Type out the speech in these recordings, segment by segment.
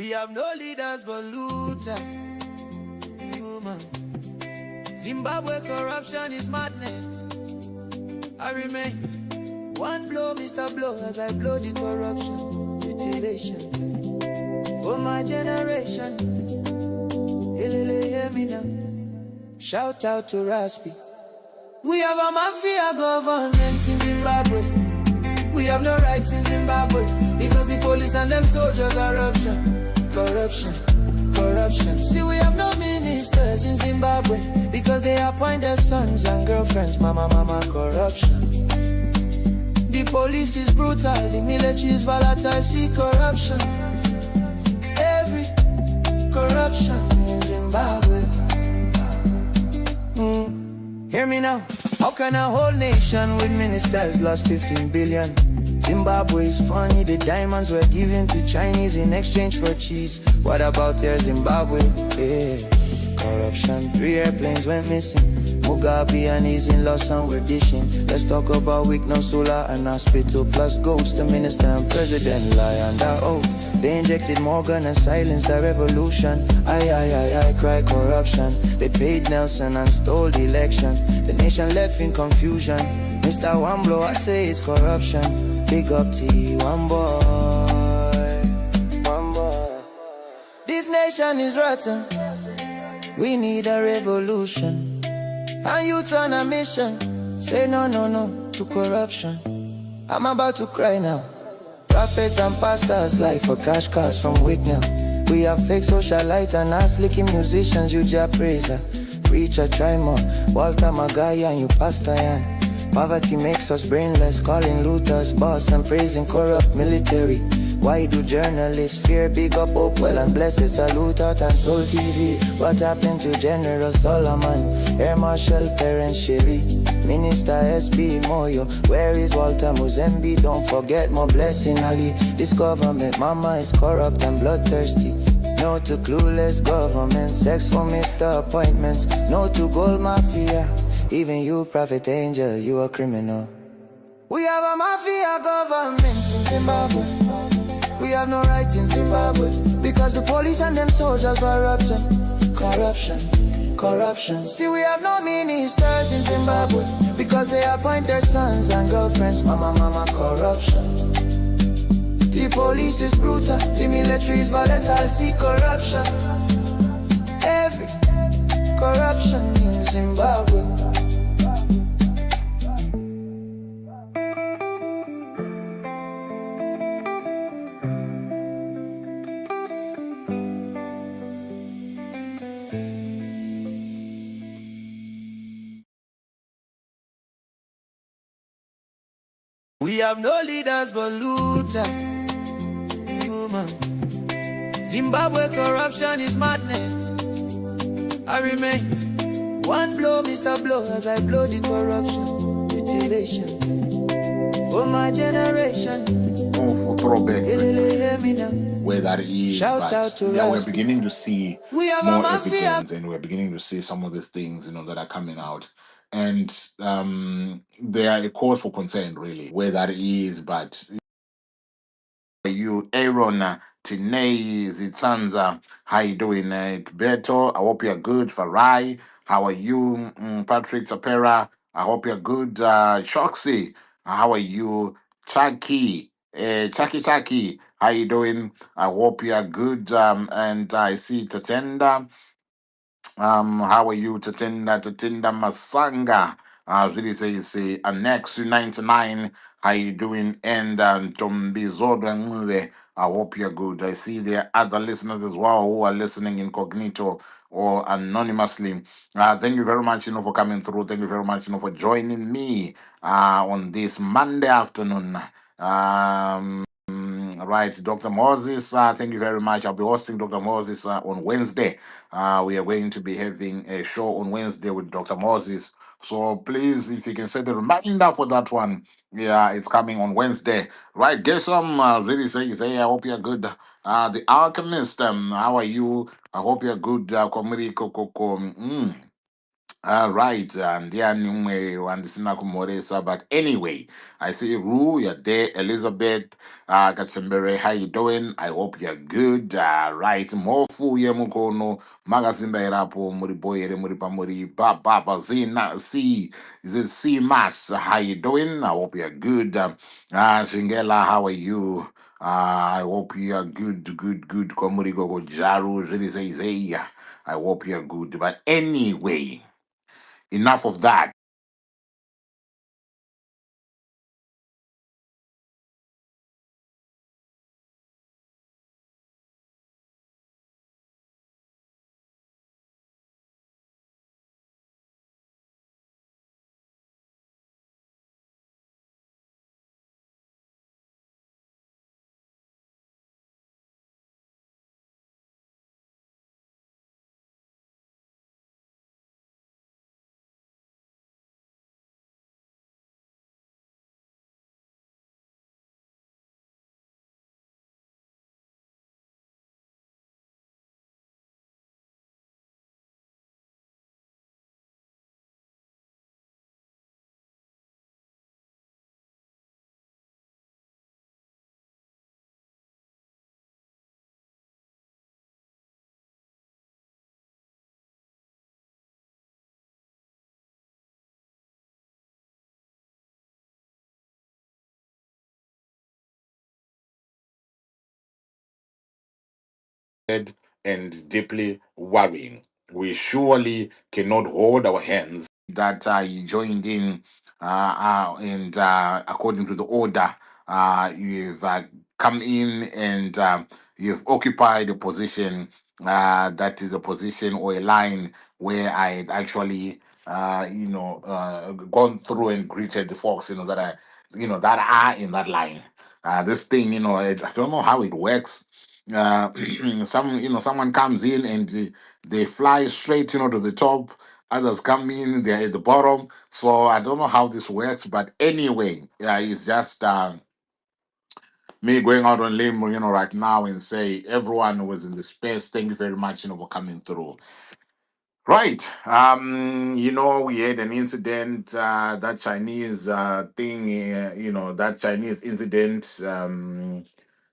We have no leaders but looter. Zimbabwe corruption is madness. I remain one blow, Mr. Blow, as I blow the corruption. Mutilation for my generation. Hear me now. Shout out to Raspi. We have a mafia government in Zimbabwe. We have no rights in Zimbabwe because the police and them soldiers are corruption. See, we have no ministers in Zimbabwe because they appoint their sons and girlfriends. Mama, corruption. The police is brutal, the military is volatile. See, corruption. Every corruption in Zimbabwe. Hear me now. How can a whole nation with ministers lost 15 billion? Zimbabwe is funny, the diamonds were given to Chinese in exchange for cheese. What about their Zimbabwe? Corruption, 3 airplanes went missing. Mugabe and his in-laws and we're dishing. Let's talk about weak, no solar and hospital plus goats. The minister and president lie under oath. They injected Morgan and silenced the revolution. I cry corruption. They paid Nelson and stole the election. The nation left in confusion. Mr. Wamblo, I say it's corruption. Big up to you, one boy. This nation is rotten. We need a revolution. And youth on a mission. Say no to corruption. I'm about to cry now. Prophets and pastors lie for cash cars from Wignell. We have fake socialite and ass-licking musicians. You just praiser, preacher, try more. Walter Magaya and you pastor Yan. Poverty makes us brainless, calling looters boss and praising corrupt military. Why do journalists fear? Big up Hopewell and bless it. Salute out and Soul TV. What happened to General Solomon, Air Marshal Parent Sherry, Minister SB Moyo? Where is Walter Muzembe? Don't forget more Blessing Ali. This government mama is corrupt and bloodthirsty. No to clueless government, sex for Mr. Appointments. No to gold mafia. Even you, Prophet Angel, you a criminal. We have a mafia government in Zimbabwe. We have no rights in Zimbabwe because the police and them soldiers corruption. See, we have no ministers in Zimbabwe because they appoint their sons and girlfriends. Mama, corruption. The police is brutal, the military is volatile. See, corruption. Every corruption in Zimbabwe. We have no leaders but looter. Zimbabwe corruption is madness. I remain one blow, Mr. Blow, as I blow the corruption. Mutilation for my generation. For throwback, Hear me now. where that is. Shout out to yeah, we're Raspi. beginning to see We have more a mafia. evidence, and we're beginning to see some of these things, that are coming out. And they are a cause for concern, really, where that is. But you, Aaron, Tinei, Zitanza, how you doing? Beto, I hope you're good. Farai, how are you? Patrick Tapera, I hope you're good. Shoxy, how are you? Chaki, how you doing? I hope you're good. And I see Tatenda. How are you, Tatinda Masanga? Really say Annex 99. How you doing? And Tombizoda Ngwe, I hope you're good. I see there are other listeners as well who are listening incognito or anonymously. Thank you very much, for coming through. Thank you very much, for joining me on this Monday afternoon. Right, Dr. Moses, thank you very much. I'll be hosting Dr. Moses on Wednesday. We are going to be having a show on Wednesday with Dr. Moses. So please, if you can set a reminder for that one, yeah, it's coming on Wednesday. Right, Gesam really says, hey, I hope you're good. The Alchemist, how are you? I hope you're good. Komiri Kokoko. Right, and yeah, but anyway, I see Rue, you're there, Elizabeth, Kachembere, how you doing? I hope you're good. Right, Mofu Yemukono, Magazimba Erapo, Muriboye, Muripamuri, Baba Zina, C, is it C Mas? How you doing? I hope you're good. Shingela, how are you? I hope you are good. Komuri Gogo Jaru, Zay. I hope you're good. But anyway, enough of that. And deeply worrying. We surely cannot hold our hands that you joined in, and according to the order, you've come in and you've occupied a position that is a position or a line where I had actually, gone through and greeted the folks, that are in that line. This thing, I don't know how it works. uh someone comes in and they fly straight to the top. Others come in, they're at the bottom. So I don't know how this works, but anyway, it's just me going out on limb, right now, and say everyone who was in the space, thank you very much, for coming through. Right. We had an incident, that Chinese thing, that Chinese incident,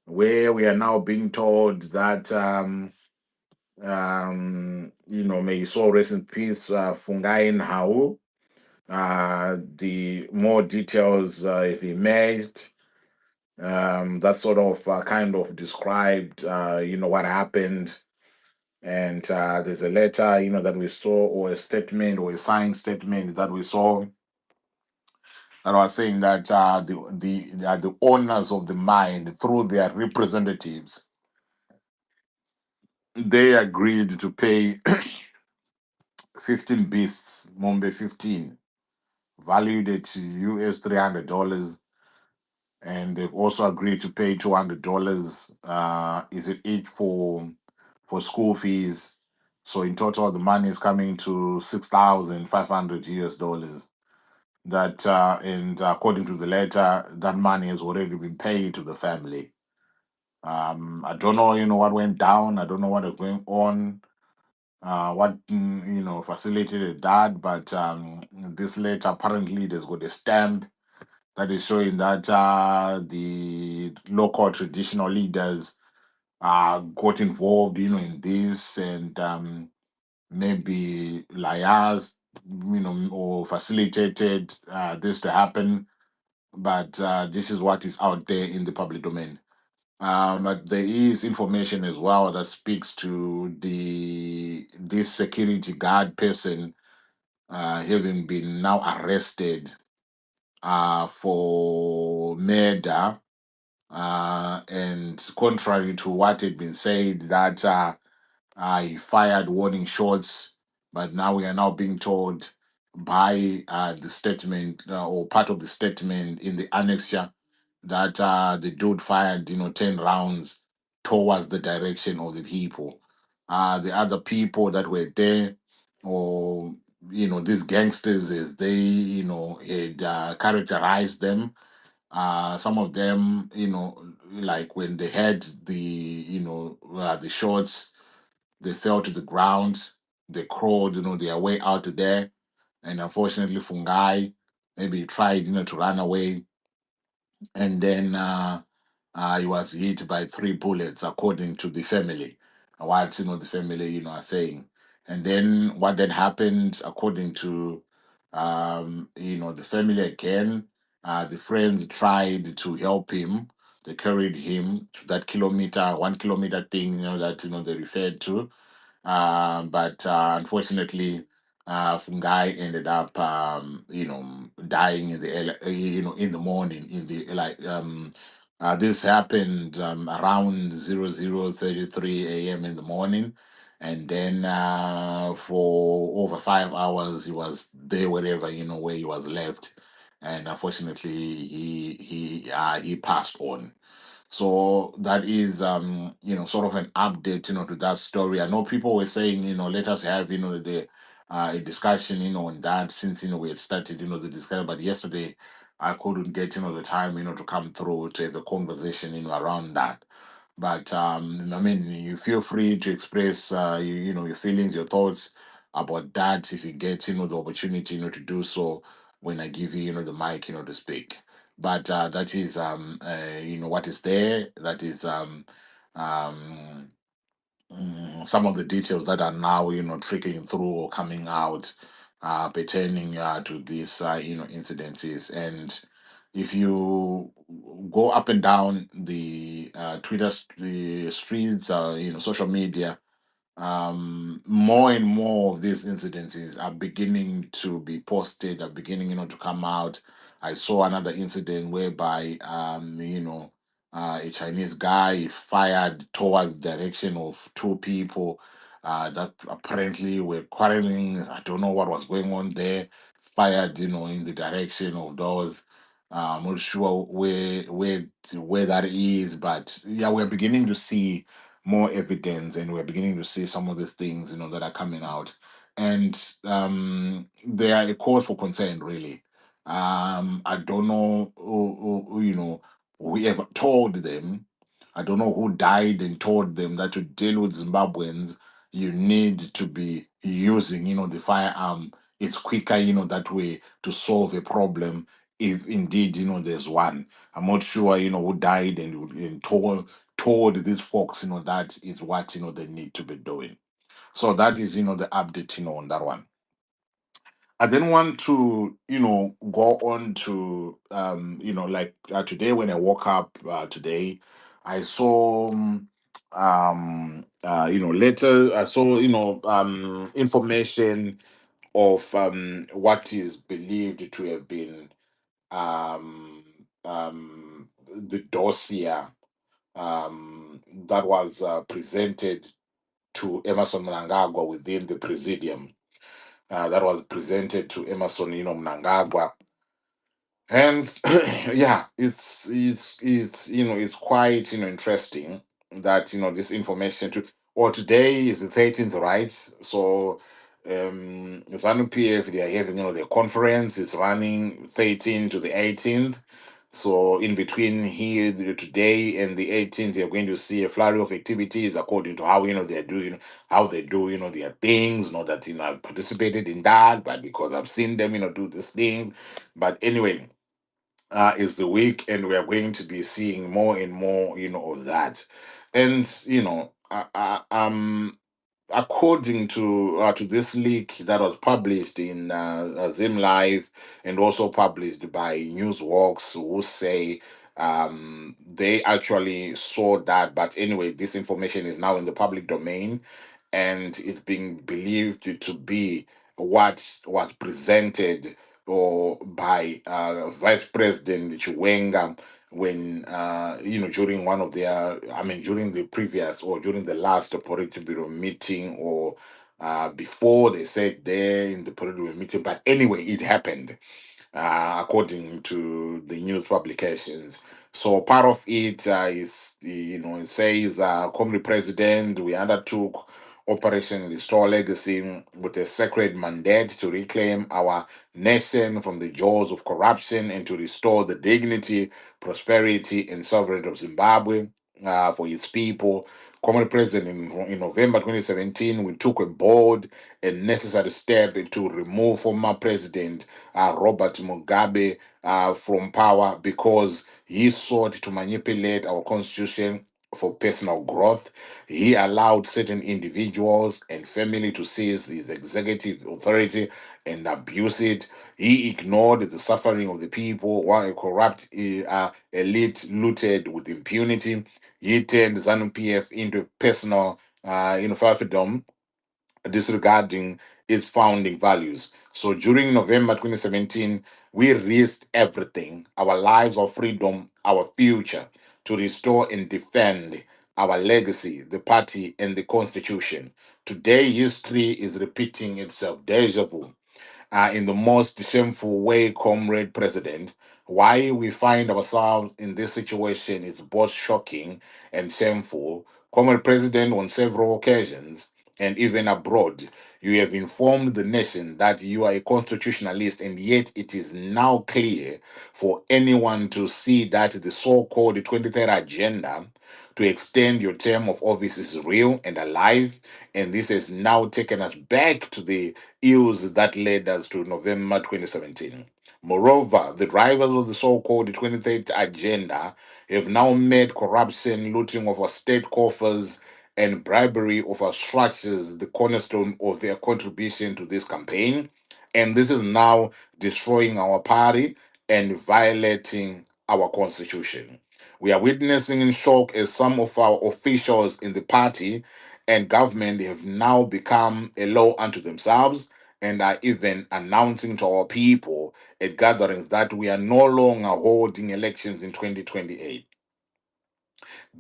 where we are now being told that may his soul rest in peace, Fungai Hao. The more details if emerged, that sort of kind of described, what happened. And there's a letter, that we saw, or a statement, or a signed statement that we saw, that was saying that the owners of the mine, through their representatives, they agreed to pay 15 beasts, Mombe 15, valued at US $300, and they've also agreed to pay $200. Is it each for school fees? So in total, the money is coming to 6,500 US dollars. That and according to the letter, that money has already been paid to the family. I don't know, what went down. I don't know what is going on. What facilitated that, but this letter apparently there's got a stamp that is showing that the local traditional leaders got involved, in this, and maybe liars, or facilitated this to happen. But this is what is out there in the public domain. But there is information as well that speaks to this security guard person having been now arrested for murder, and contrary to what had been said, that he fired warning shots, but now we are now being told by the statement, or part of the statement in the annexure, that the dude fired 10 rounds towards the direction of the people. The other people that were there, or these gangsters, as they had characterized them, some of them, like when they had the shots, they fell to the ground. They crawled, their way out of there. and unfortunately, Fungai maybe tried, to run away, and then he was hit by 3 bullets, according to the family. What the family are saying, and then what then happened, according to the family again. The friends tried to help him. They carried him to that 1 kilometer thing, that they referred to, but unfortunately, Fungai ended up, dying in in the morning. In the this happened around 00:33 a.m. in the morning, and then for over 5 hours he was there, wherever where he was left, and unfortunately he passed on. So that is, sort of an update, to that story. I know people were saying, let us have, the a discussion, on that, since we had started, the discussion. But yesterday, I couldn't get, the time, to come through to have a conversation, around that. But I mean, you feel free to express, your feelings, your thoughts about that, if you get, the opportunity, to do so when I give you, the mic, to speak. But that is, what is there. That is, um, some of the details that are now, trickling through or coming out, pertaining to these, incidences. And if you go up and down the Twitter, the streets, social media, more and more of these incidences are beginning to be posted, are beginning, to come out. I saw another incident whereby, a Chinese guy fired towards the direction of 2 people that apparently were quarreling. I don't know what was going on there. Fired, in the direction of those. I'm not sure where that is, but yeah, we're beginning to see more evidence, and we're beginning to see some of these things, that are coming out, and they are a cause for concern, really. I don't know who, whoever told them. I don't know who died and told them that to deal with Zimbabweans, you need to be using, the firearm. It's quicker, that way, to solve a problem, if indeed, there's one. I'm not sure, who died and told these folks, that is what, they need to be doing. So that is, the update, on that one. I then want to, go on to, like today when I woke up today, I saw, later, I saw, information of what is believed to have been the dossier that was presented to Emerson Mnangagwa within the presidium. That was presented to Emerson, Mnangagwa, and yeah, it's it's quite interesting that this information to, or today is the 13th, right? So ZANU-PF, they are having their conference is running 13 to the 18th. So in between here today and the 18th, you're going to see a flurry of activities according to how they're doing, how they do their things. Not that I've participated in that, but because I've seen them do this thing. But anyway, is the week, and we are going to be seeing more and more of that. And according to this leak that was published in Zim Live, and also published by Newswalks, who say they actually saw that. But anyway, this information is now in the public domain, and it's being believed to be what was presented or by Vice President Chiwenga when during one of their, I mean, during the previous or during the last Politburo meeting, or before they said there in the Politburo meeting. But anyway, it happened according to the news publications. So part of it is, it says, Comrade President, we undertook Operation Restore Legacy with a sacred mandate to reclaim our nation from the jaws of corruption and to restore the dignity, prosperity, and sovereignty of Zimbabwe. for his people. Common President, in November 2017, we took a bold and necessary step to remove former President Robert Mugabe from power because he sought to manipulate our constitution for personal growth. He allowed certain individuals and family to seize his executive authority and abuse it. He ignored the suffering of the people while a corrupt elite looted with impunity. He turned ZANU-PF into personal fiefdom, disregarding its founding values. So during November 2017, we risked everything, our lives, our freedom, our future, to restore and defend our legacy, the party, and the constitution. Today, history is repeating itself. Deja vu in the most shameful way, Comrade President. Why we find ourselves in this situation is both shocking and shameful. Comrade President, on several occasions and even abroad, you have informed the nation that you are a constitutionalist, and yet it is now clear for anyone to see that the so called 23rd agenda to extend your term of office is real and alive. And this has now taken us back to the ills that led us to November 2017. Moreover, the drivers of the so-called 23rd agenda have now made corruption, looting of our state coffers, and bribery of our structures the cornerstone of their contribution to this campaign. And this is now destroying our party and violating our constitution. We are witnessing in shock as some of our officials in the party and government have now become a law unto themselves and are even announcing to our people at gatherings that we are no longer holding elections in 2028.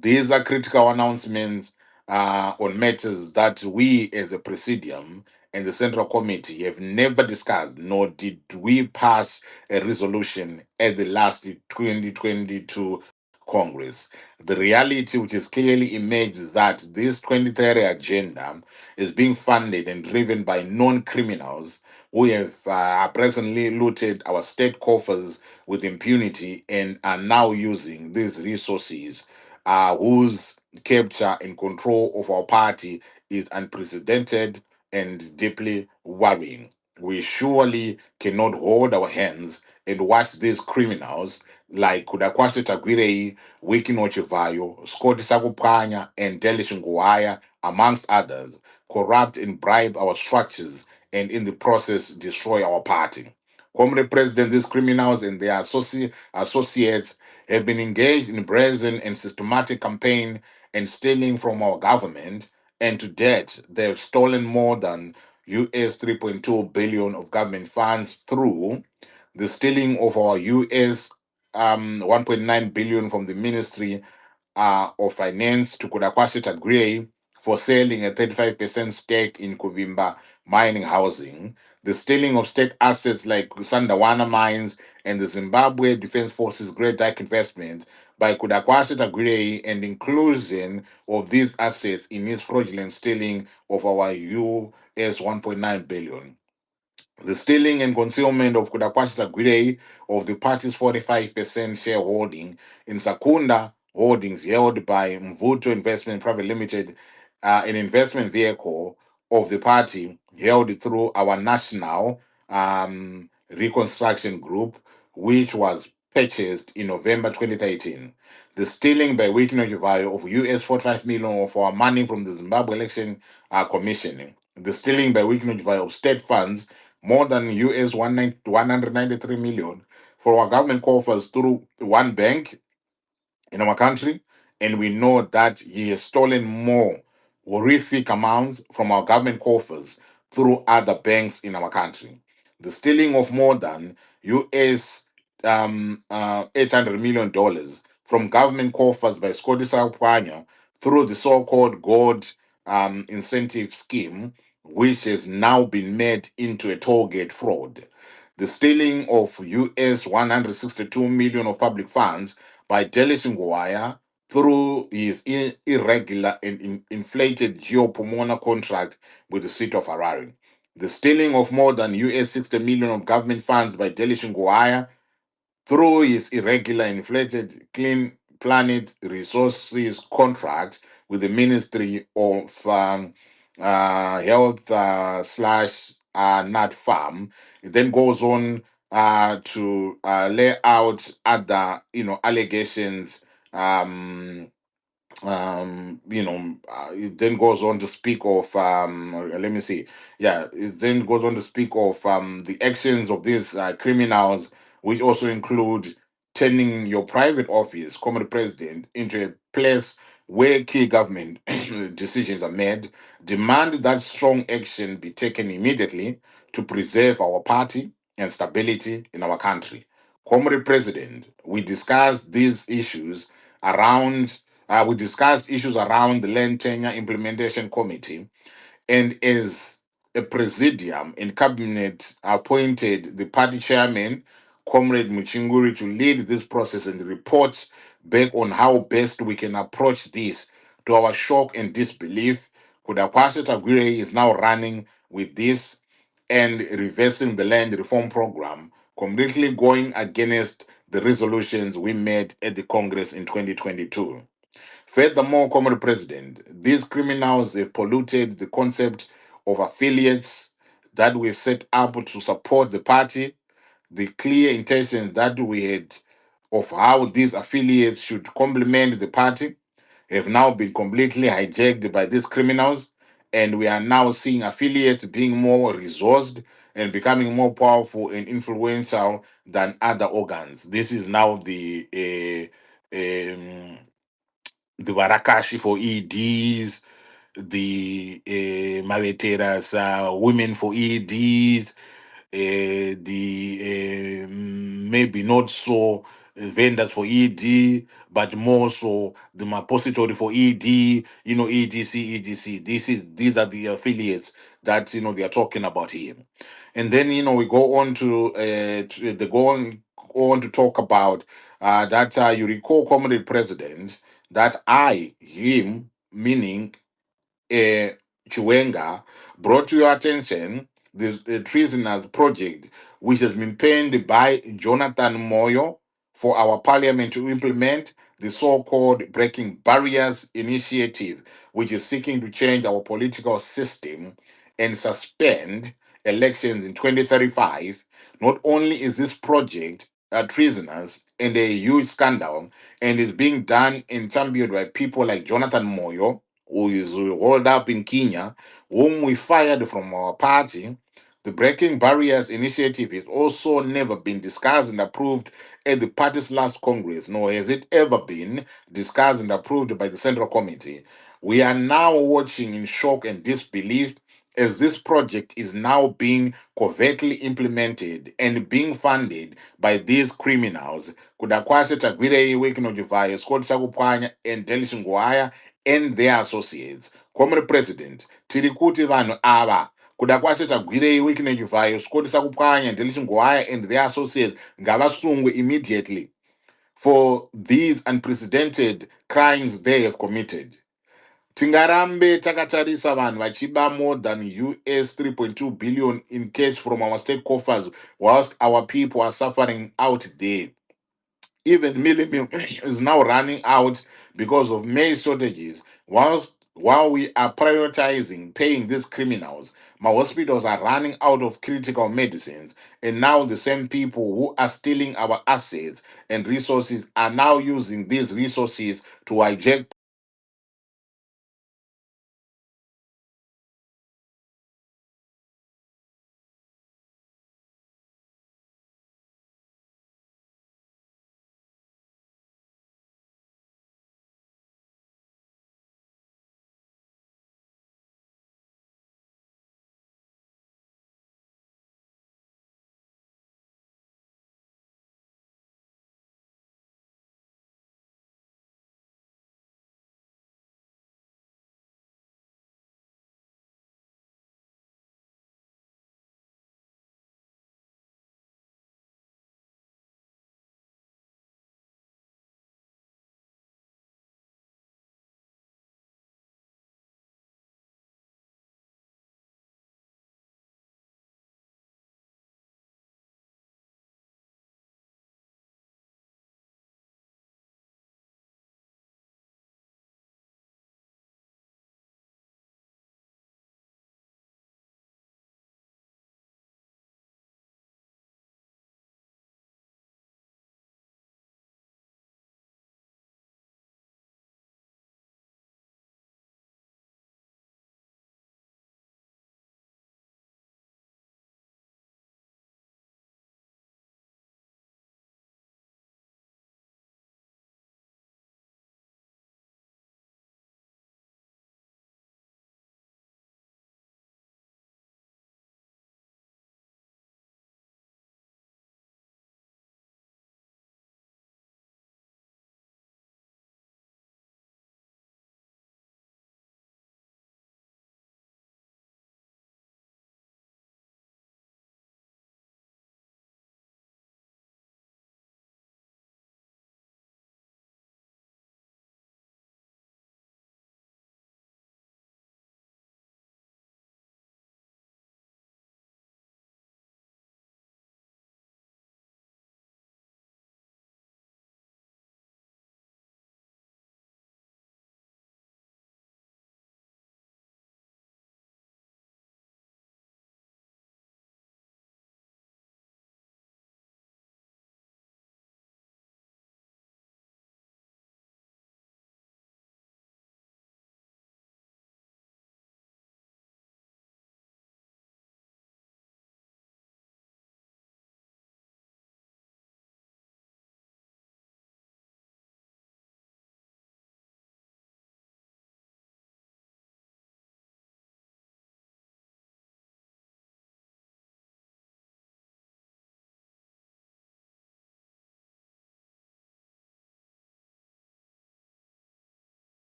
These are critical announcements on matters that we as a presidium and the Central Committee have never discussed, nor did we pass a resolution at the last 2022 Congress. The reality which is clearly emerged is that this 2030 agenda is being funded and driven by non-criminals who have presently looted our state coffers with impunity and are now using these resources whose capture and control of our party is unprecedented and deeply worrying. We surely cannot hold our hands and watch these criminals like Kudakwasi Tagwirei, Wiki Nochivayo, Scott Sakupanya, and Delish Nguaya, amongst others, corrupt and bribe our structures and in the process destroy our party. Comrade President, these criminals and their associates have been engaged in brazen and systematic campaign and stealing from our government, and to date, they've stolen more than US 3.2 billion of government funds through the stealing of our US 1.9 billion from the Ministry of Finance to Kudakwasi Tagwirei for selling a 35% stake in Kuvimba mining housing, the stealing of state assets like Sandawana mines and the Zimbabwe Defense Forces Great Dyke investment by Kudakwasi Tagwirei, and inclusion of these assets in its fraudulent stealing of our US 1.9 billion. The stealing and concealment of Kudakwasi Tagwirei of the party's 45% shareholding in Sakunda Holdings held by Mvuto Investment Private Limited, an investment vehicle of the party held through our national reconstruction group, which was purchased in November 2013. The stealing by Wikino Juvayo of US 45 million of our money from the Zimbabwe Election Commission. The stealing by Wikino Juvayo of state funds more than US 193 million for our government coffers through one bank in our country, and we know that he has stolen more horrific amounts from our government coffers through other banks in our country. The stealing of more than US $800 million dollars from government coffers by Scottish Panya through the so-called gold incentive scheme, which has now been made into a toll gate fraud. The stealing of US 162 million of public funds by Delish Nguaya through his irregular and inflated geopomona contract with the city of Harare. The stealing of more than US 60 million of government funds by Delish Nguaya through his irregular, inflated, clean Planet Resources contract with the Ministry of Health slash Nat Farm. It then goes on to lay out other, allegations. It then goes on to speak of let me see, yeah, it then goes on to speak of the actions of these criminals, which also include turning your private office, common president, into a place where key government decisions are made. Demand that strong action be taken immediately to preserve our party and stability in our country. Comrade President, we discussed these issues around we discussed issues around the Land Tenure Implementation Committee, and as a presidium in cabinet appointed the party chairman, Comrade Muchinguri, to lead this process and report back on how best we can approach this. To our shock and disbelief, Kudakwasi Tagwire is now running with this and reversing the land reform program, completely going against the resolutions we made at the Congress in 2022. Furthermore, Comrade President, these criminals have polluted the concept of affiliates that were set up to support the party. The clear intentions that we had of how these affiliates should complement the party have now been completely hijacked by these criminals, and we are now seeing affiliates being more resourced and becoming more powerful and influential than other organs. This is now the Warakashi for EDs, the Maveteras, women for EDs, the maybe not so vendors for ED, but more so the repository for ED, EDC, EDC. These are the affiliates that they are talking about here. And then we go on they go on to talk about that you recall, Comrade President, that him, meaning uh, Chiwenga, brought to your attention the Treasoners Project, which has been penned by Jonathan Moyo for our parliament to implement the so-called Breaking Barriers Initiative, which is seeking to change our political system and suspend elections in 2035. Not only is this project treasonous and a huge scandal, and is being done and championed by people like Jonathan Moyo, who is rolled up in Kenya, whom we fired from our party. The Breaking Barriers Initiative has also never been discussed and approved at the party's last Congress, nor has it ever been discussed and approved by the Central Committee. We are now watching in shock and disbelief as this project is now being covertly implemented and being funded by these criminals. Kudakwase Tagwire Iwekinojivaya, Scott Sakupanya, and Delis Ngwaya, and their associates. Comrade President, tirikuti vanhu ava kuda kwase tagwirei Wikinejivhayo, Scott Sakupanya, Delis Ngwaya, and their associates ngavasungwe immediately for these unprecedented crimes they have committed. Tingarambe takatarisa vanhu vachiba more than US 3.2 billion in cash from our state coffers whilst our people are suffering out there. Even milling is now running out because of maize shortages. While we are prioritizing paying these criminals, my hospitals are running out of critical medicines, and now the same people who are stealing our assets and resources are now using these resources to hijack